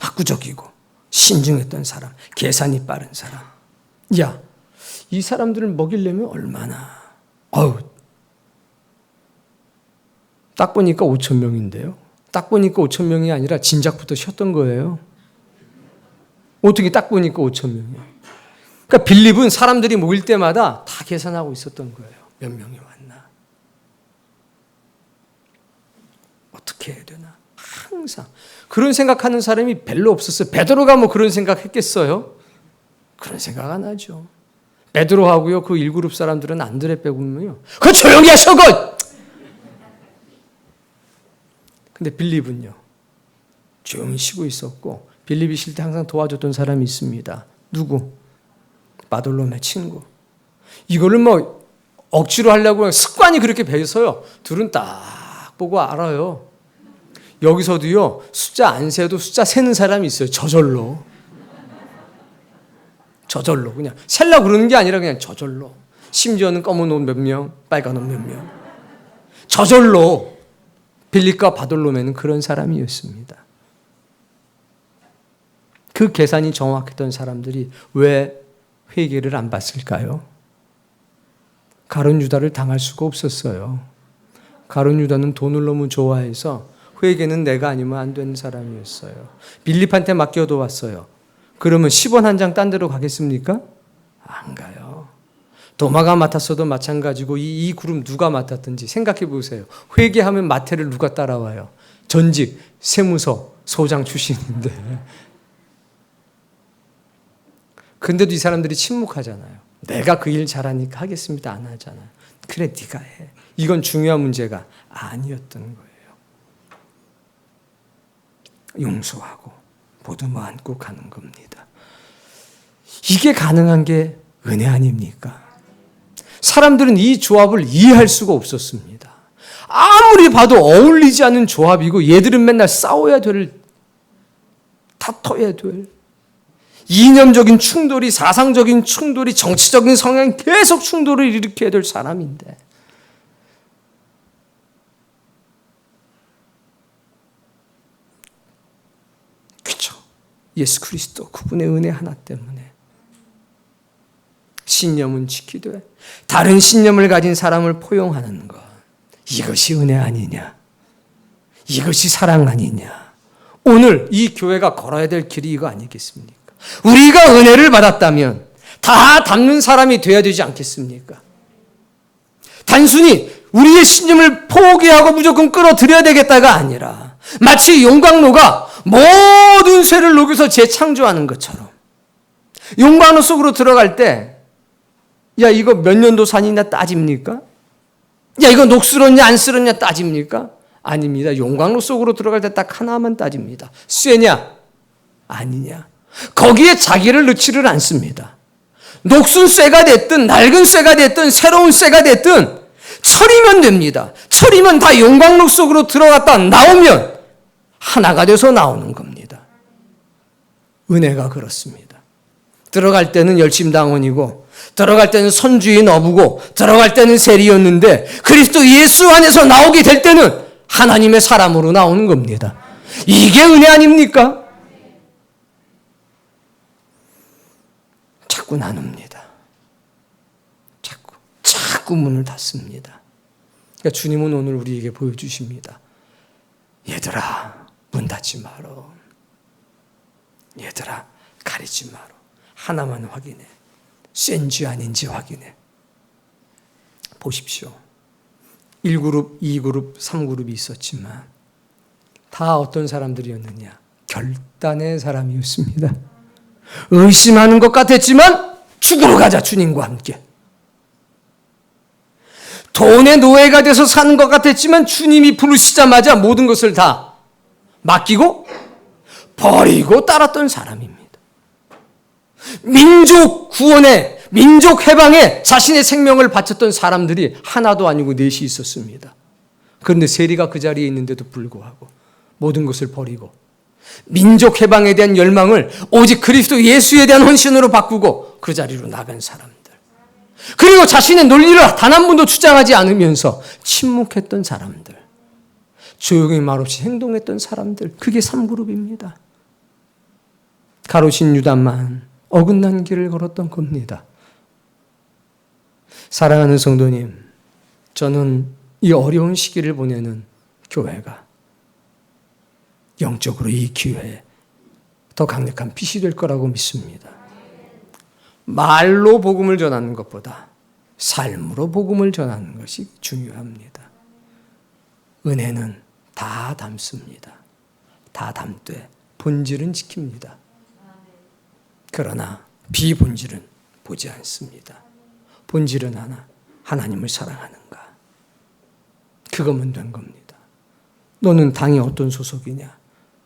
학구적이고 신중했던 사람, 계산이 빠른 사람. 야, 이 사람들을 먹이려면 얼마나. 딱 보니까 5천 명인데요. 딱 보니까 5천 명이 아니라 진작부터 쉬었던 거예요. 어떻게 딱 보니까 5천 명이에요. 그러니까 빌립은 사람들이 모일 때마다 다 계산하고 있었던 거예요. 몇 명이 왔나. 어떻게 해야 되나. 항상 그런 생각하는 사람이 별로 없었어요. 베드로가 뭐 그런 생각했겠어요? 그런 생각 안 하죠. 베드로하고요 그 1그룹 사람들은 안드레 빼고는요 그거 조용히 하셔 그. 근데 빌립은요 조용히 쉬고 있었고 빌립이 쉴 때 항상 도와줬던 사람이 있습니다. 누구? 바돌로메 친구. 이거를 뭐 억지로 하려고 습관이 그렇게 배서요. 둘은 딱 보고 알아요. 여기서도요 숫자 안 세도 숫자 세는 사람이 있어요. 저절로 그냥 셀라고 그러는 게 아니라 그냥 저절로. 심지어는 검은 옷 몇 명, 빨간 옷 몇 명. 저절로. 빌립과 바돌로메는 그런 사람이었습니다. 그 계산이 정확했던 사람들이 왜 회개를 안 받을까요? 가룟 유다를 당할 수가 없었어요. 가룟 유다는 돈을 너무 좋아해서 회개는 내가 아니면 안 되는 사람이었어요. 빌립한테 맡겨도 왔어요. 그러면 10원 한 장 딴 데로 가겠습니까? 안 가요. 도마가 맡았어도 마찬가지고 이 그룹 누가 맡았든지 생각해 보세요. 회개하면 마태를 누가 따라와요? 전직 세무서 소장 출신인데. 근데도 이 사람들이 침묵하잖아요. 내가 그 일 잘하니까 하겠습니다. 안 하잖아요. 그래 네가 해. 이건 중요한 문제가 아니었던 거예요. 용서하고 보듬어 안고 가는 겁니다. 이게 가능한 게 은혜 아닙니까? 사람들은 이 조합을 이해할 수가 없었습니다. 아무리 봐도 어울리지 않는 조합이고 얘들은 맨날 싸워야 될, 다퉈야 될 이념적인 충돌이, 사상적인 충돌이, 정치적인 성향이 계속 충돌을 일으켜야 될 사람인데 그렇죠. 예수 그리스도 그분의 은혜 하나 때문에 신념은 지키되 다른 신념을 가진 사람을 포용하는 것, 이것이 은혜 아니냐? 이것이 사랑 아니냐? 오늘 이 교회가 걸어야 될 길이 이거 아니겠습니까? 우리가 은혜를 받았다면 다 닮는 사람이 돼야 되지 않겠습니까? 단순히 우리의 신념을 포기하고 무조건 끌어들여야 되겠다가 아니라 마치 용광로가 모든 쇠를 녹여서 재창조하는 것처럼 용광로 속으로 들어갈 때 야 이거 몇 년도 산이냐 따집니까? 야 이거 녹슬었냐 안 슬었냐 따집니까? 아닙니다. 용광로 속으로 들어갈 때 딱 하나만 따집니다. 쇠냐 아니냐. 거기에 자기를 넣지를 않습니다. 녹슨 쇠가 됐든 낡은 쇠가 됐든 새로운 쇠가 됐든 철이면 됩니다. 철이면 다 용광로 속으로 들어갔다 나오면 하나가 돼서 나오는 겁니다. 은혜가 그렇습니다. 들어갈 때는 열심당원이고 들어갈 때는 선주인 어부고 들어갈 때는 세리였는데 그리스도 예수 안에서 나오게 될 때는 하나님의 사람으로 나오는 겁니다. 이게 은혜 아닙니까? 자꾸 나눕니다. 자꾸 문을 닫습니다. 그러니까 주님은 오늘 우리에게 보여주십니다. 얘들아, 문 닫지 마라. 얘들아, 가리지 마라. 하나만 확인해. 쇠인지 아닌지 확인해. 보십시오. 1그룹, 2그룹, 3그룹이 있었지만 다 어떤 사람들이었느냐? 결단의 사람이었습니다. 의심하는 것 같았지만 죽으러 가자, 주님과 함께. 돈의 노예가 돼서 사는 것 같았지만 주님이 부르시자마자 모든 것을 다 맡기고 버리고 따랐던 사람입니다. 민족 구원에, 민족 해방에 자신의 생명을 바쳤던 사람들이 하나도 아니고 넷이 있었습니다. 그런데 세리가 그 자리에 있는데도 불구하고 모든 것을 버리고 민족 해방에 대한 열망을 오직 그리스도 예수에 대한 헌신으로 바꾸고 그 자리로 나간 사람들. 그리고 자신의 논리를 단 한 번도 주장하지 않으면서 침묵했던 사람들. 조용히 말없이 행동했던 사람들. 그게 3그룹입니다. 가로신 유다만 어긋난 길을 걸었던 겁니다. 사랑하는 성도님, 저는 이 어려운 시기를 보내는 교회가 영적으로 이 기회에 더 강력한 빛이 될 거라고 믿습니다. 말로 복음을 전하는 것보다 삶으로 복음을 전하는 것이 중요합니다. 은혜는 다 담습니다. 다 담되 본질은 지킵니다. 그러나 비본질은 보지 않습니다. 본질은 하나, 하나님을 사랑하는가. 그거면 된 겁니다. 너는 당이 어떤 소속이냐?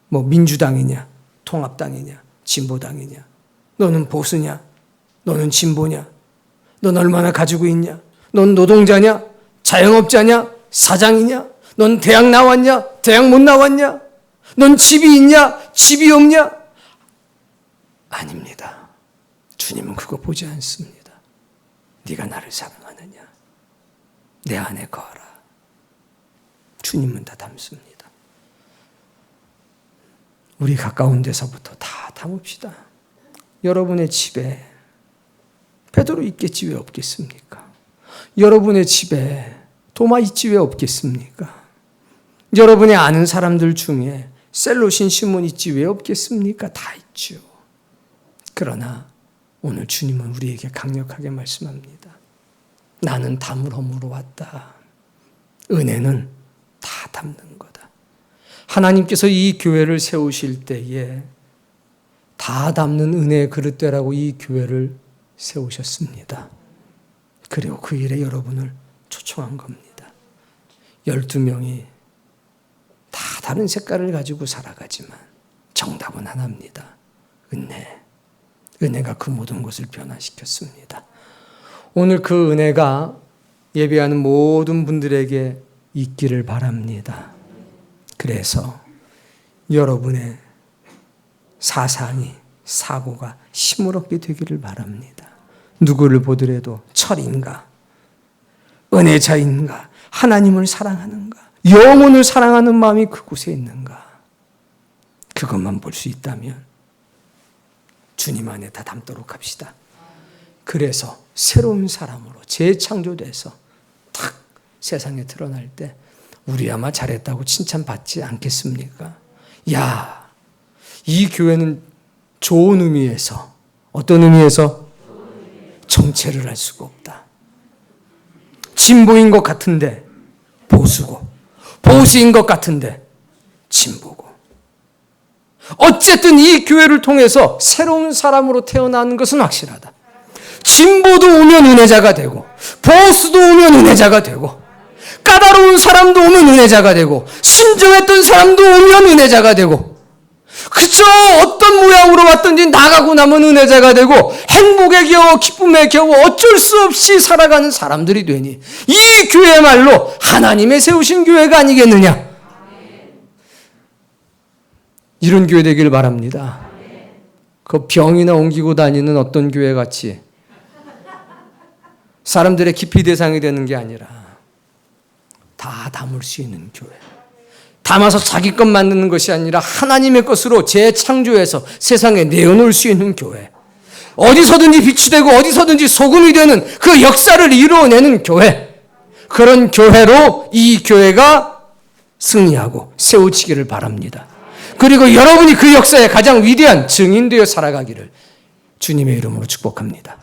뭐 민주당이냐? 통합당이냐? 진보당이냐? 너는 보수냐? 너는 진보냐? 넌 얼마나 가지고 있냐? 넌 노동자냐? 자영업자냐? 사장이냐? 넌 대학 나왔냐? 대학 못 나왔냐? 넌 집이 있냐? 집이 없냐? 아닙니다. 주님은 그거 보지 않습니다. 네가 나를 사랑하느냐? 내 안에 거하라. 주님은 다 담습니다. 우리 가까운 데서부터 다 담읍시다. 여러분의 집에 베드로 있겠지 왜 없겠습니까? 여러분의 집에 도마 있지 왜 없겠습니까? 여러분이 아는 사람들 중에 셀로신 시몬 있지 왜 없겠습니까? 다 있죠. 그러나 오늘 주님은 우리에게 강력하게 말씀합니다. 나는 담을 허물어 왔다. 은혜는 다 담는 거다. 하나님께서 이 교회를 세우실 때에 다 담는 은혜의 그릇되라고 이 교회를 세우셨습니다. 그리고 그 일에 여러분을 초청한 겁니다. 12명이 다 다른 색깔을 가지고 살아가지만 정답은 하나입니다. 은혜. 은혜가 그 모든 것을 변화시켰습니다. 오늘 그 은혜가 예배하는 모든 분들에게 있기를 바랍니다. 그래서 여러분의 사상이, 사고가 힘을 얻게 되기를 바랍니다. 누구를 보더라도 철인가, 은혜자인가, 하나님을 사랑하는가, 영혼을 사랑하는 마음이 그곳에 있는가, 그것만 볼 수 있다면 주님 안에 다 담도록 합시다. 그래서 새로운 사람으로 재창조돼서 탁 세상에 드러날 때 우리 아마 잘했다고 칭찬받지 않겠습니까? 야, 이 교회는 좋은 의미에서, 어떤 의미에서? 정체를 할 수가 없다. 진보인 것 같은데 보수고, 보수인 것 같은데 진보고. 어쨌든 이 교회를 통해서 새로운 사람으로 태어나는 것은 확실하다. 진보도 오면 은혜자가 되고, 보수도 오면 은혜자가 되고, 까다로운 사람도 오면 은혜자가 되고, 순종했던 사람도 오면 은혜자가 되고, 그저 어떤 모양으로 왔든지 나가고 나면 은혜자가 되고 행복에 겨워 기쁨에 겨워 어쩔 수 없이 살아가는 사람들이 되니 이 교회말로 하나님의 세우신 교회가 아니겠느냐. 이런 교회 되길 바랍니다. 그 병이나 옮기고 다니는 어떤 교회 같이 사람들의 기피 대상이 되는 게 아니라 다 담을 수 있는 교회. 담아서 자기 것 만드는 것이 아니라 하나님의 것으로 재창조해서 세상에 내어놓을 수 있는 교회. 어디서든지 빛이 되고 어디서든지 소금이 되는 그 역사를 이루어내는 교회. 그런 교회로 이 교회가 승리하고 세워지기를 바랍니다. 그리고 여러분이 그 역사의 가장 위대한 증인되어 살아가기를 주님의 이름으로 축복합니다.